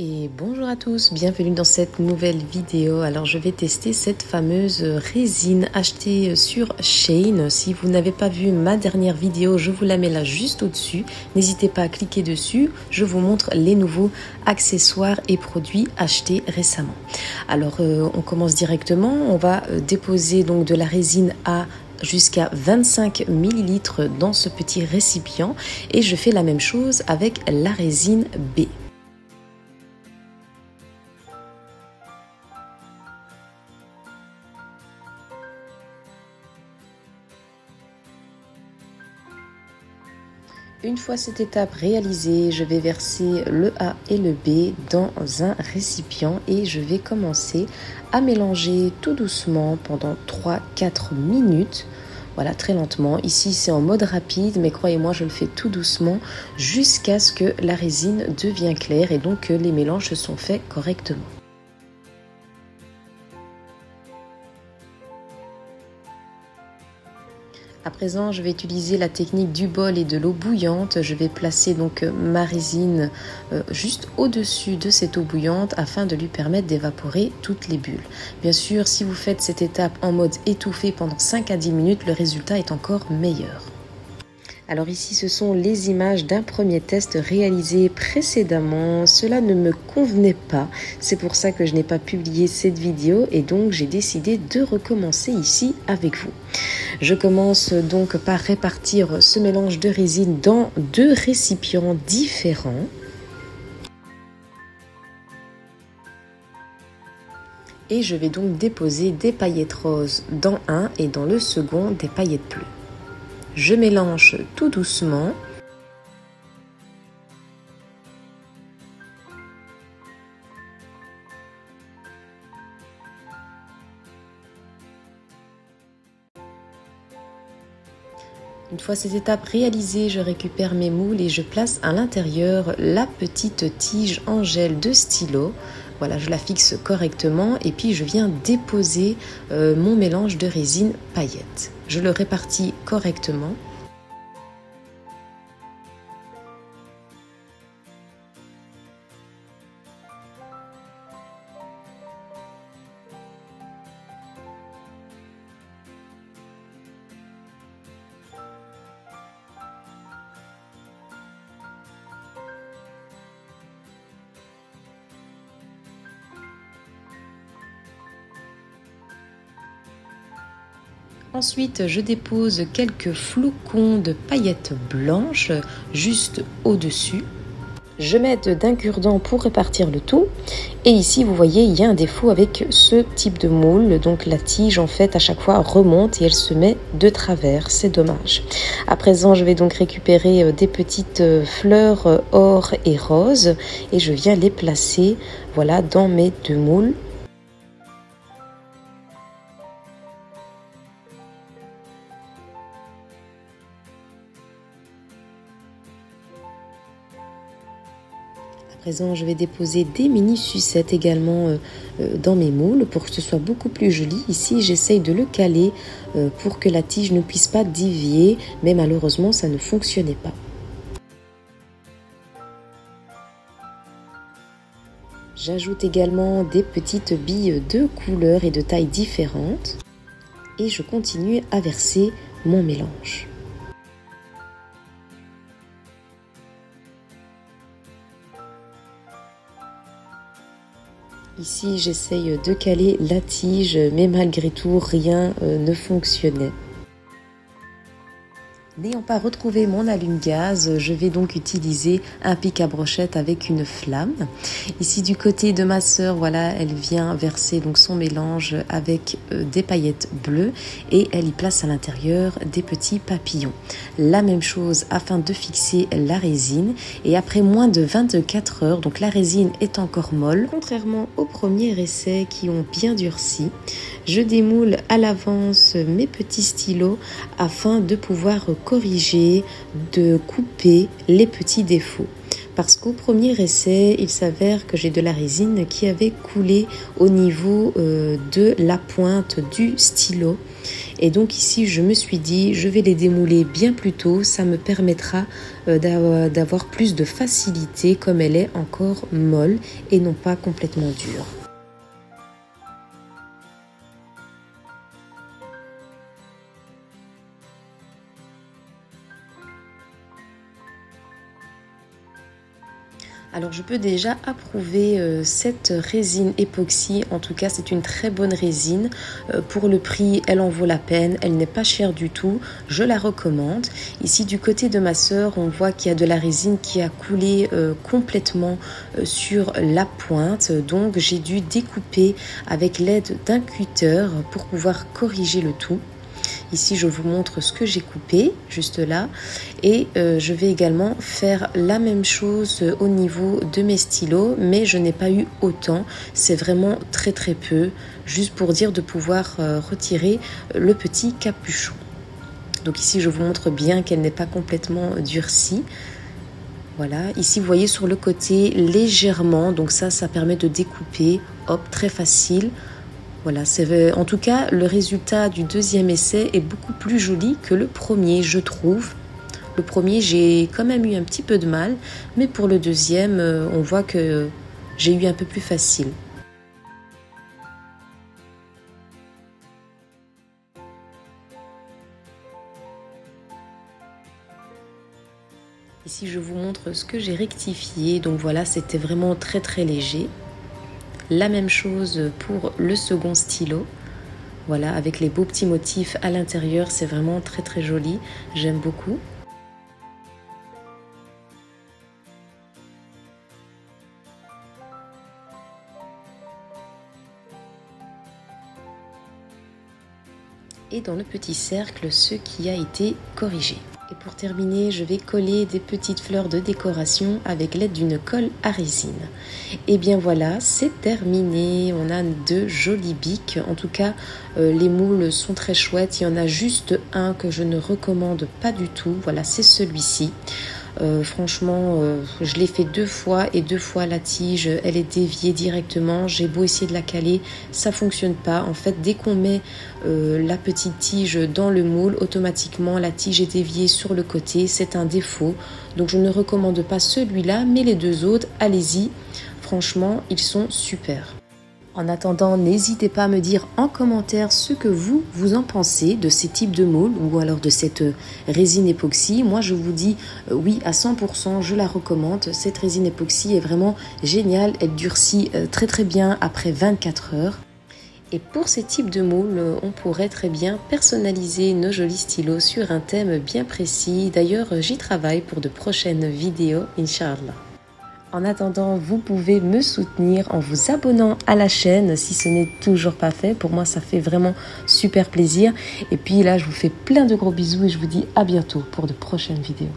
Et bonjour à tous, bienvenue dans cette nouvelle vidéo. Alors je vais tester cette fameuse résine achetée sur Shein. Si vous n'avez pas vu ma dernière vidéo, je vous la mets là juste au-dessus. N'hésitez pas à cliquer dessus, je vous montre les nouveaux accessoires et produits achetés récemment. Alors on commence directement, on va déposer donc de la résine à jusqu'à 25 ml dans ce petit récipient et je fais la même chose avec la résine B. Une fois cette étape réalisée, je vais verser le A et le B dans un récipient et je vais commencer à mélanger tout doucement pendant 3-4 minutes. Voilà, très lentement. Ici, c'est en mode rapide, mais croyez-moi, je le fais tout doucement jusqu'à ce que la résine devienne claire et donc que les mélanges se sont faits correctement. À présent, je vais utiliser la technique du bol et de l'eau bouillante. Je vais placer donc ma résine juste au-dessus de cette eau bouillante afin de lui permettre d'évaporer toutes les bulles. Bien sûr, si vous faites cette étape en mode étouffé pendant 5 à 10 minutes, le résultat est encore meilleur. Alors ici, ce sont les images d'un premier test réalisé précédemment. Cela ne me convenait pas. C'est pour ça que je n'ai pas publié cette vidéo et donc j'ai décidé de recommencer ici avec vous. Je commence donc par répartir ce mélange de résine dans 2 récipients différents. Et je vais donc déposer des paillettes roses dans un et dans le second des paillettes bleues. Je mélange tout doucement. Une fois cette étape réalisée, je récupère mes moules et je place à l'intérieur la petite tige en gel de stylo. Voilà, je la fixe correctement et puis je viens déposer mon mélange de résine paillettes. Je le répartis correctement. Ensuite, je dépose quelques flocons de paillettes blanches juste au-dessus. Je m'aide d'un cure-dent pour répartir le tout. Et ici, vous voyez, il y a un défaut avec ce type de moule. Donc la tige, en fait, à chaque fois remonte et elle se met de travers. C'est dommage. À présent, je vais donc récupérer des petites fleurs or et rose. Et je viens les placer, voilà, dans mes 2 moules. À présent, je vais déposer des mini sucettes également dans mes moules pour que ce soit beaucoup plus joli. Ici, j'essaye de le caler pour que la tige ne puisse pas dévier, mais malheureusement, ça ne fonctionnait pas. J'ajoute également des petites billes de couleurs et de tailles différentes et je continue à verser mon mélange. Ici, j'essaye de caler la tige, mais malgré tout, rien ne fonctionnait. N'ayant pas retrouvé mon allume-gaz, je vais donc utiliser un pic à brochette avec une flamme. Ici du côté de ma sœur, voilà, elle vient verser donc son mélange avec des paillettes bleues et elle y place à l'intérieur des petits papillons. La même chose afin de fixer la résine et après moins de 24 heures, donc la résine est encore molle, contrairement au premier essai qui ont bien durci. Je démoule à l'avance mes petits stylos afin de pouvoir corriger, de couper les petits défauts. Parce qu'au premier essai, il s'avère que j'ai de la résine qui avait coulé au niveau de la pointe du stylo. Et donc ici, je me suis dit, je vais les démouler bien plus tôt. Ça me permettra d'avoir plus de facilité comme elle est encore molle et non pas complètement dure. Alors je peux déjà approuver cette résine époxy, en tout cas c'est une très bonne résine. Pour le prix, elle en vaut la peine, elle n'est pas chère du tout, je la recommande. Ici du côté de ma sœur, on voit qu'il y a de la résine qui a coulé complètement sur la pointe. Donc j'ai dû découper avec l'aide d'un cutter pour pouvoir corriger le tout. Ici, je vous montre ce que j'ai coupé, juste là. Et je vais également faire la même chose au niveau de mes stylos, mais je n'ai pas eu autant. C'est vraiment très très peu, juste pour dire de pouvoir retirer le petit capuchon. Donc ici, je vous montre bien qu'elle n'est pas complètement durcie. Voilà, ici vous voyez sur le côté légèrement, donc ça permet de découper, hop, très facile. Voilà, en tout cas, le résultat du deuxième essai est beaucoup plus joli que le premier, je trouve. Le premier, j'ai quand même eu un petit peu de mal, mais pour le deuxième, on voit que j'ai eu un peu plus facile. Ici, je vous montre ce que j'ai rectifié. Donc voilà, c'était vraiment très très léger. La même chose pour le second stylo. Voilà, avec les beaux petits motifs à l'intérieur, c'est vraiment très très joli. J'aime beaucoup. Et dans le petit cercle, ce qui a été corrigé. Et pour terminer, je vais coller des petites fleurs de décoration avec l'aide d'une colle à résine. Et bien voilà, c'est terminé. On a de jolis bics. En tout cas, les moules sont très chouettes. Il y en a juste un que je ne recommande pas du tout. Voilà, c'est celui-ci. Franchement, je l'ai fait 2 fois et 2 fois la tige, elle est déviée directement. J'ai beau essayer de la caler, ça fonctionne pas. En fait, dès qu'on met la petite tige dans le moule, automatiquement la tige est déviée sur le côté. C'est un défaut. Donc je ne recommande pas celui-là, mais les 2 autres, allez-y. Franchement, ils sont super. En attendant, n'hésitez pas à me dire en commentaire ce que vous en pensez de ces types de moules ou alors de cette résine époxy. Moi, je vous dis oui à 100%, je la recommande. Cette résine époxy est vraiment géniale. Elle durcit très très bien après 24 heures. Et pour ces types de moules, on pourrait très bien personnaliser nos jolis stylos sur un thème bien précis. D'ailleurs, j'y travaille pour de prochaines vidéos, Inch'Allah. En attendant, vous pouvez me soutenir en vous abonnant à la chaîne si ce n'est toujours pas fait. Pour moi, ça fait vraiment super plaisir. Et puis là, je vous fais plein de gros bisous et je vous dis à bientôt pour de prochaines vidéos.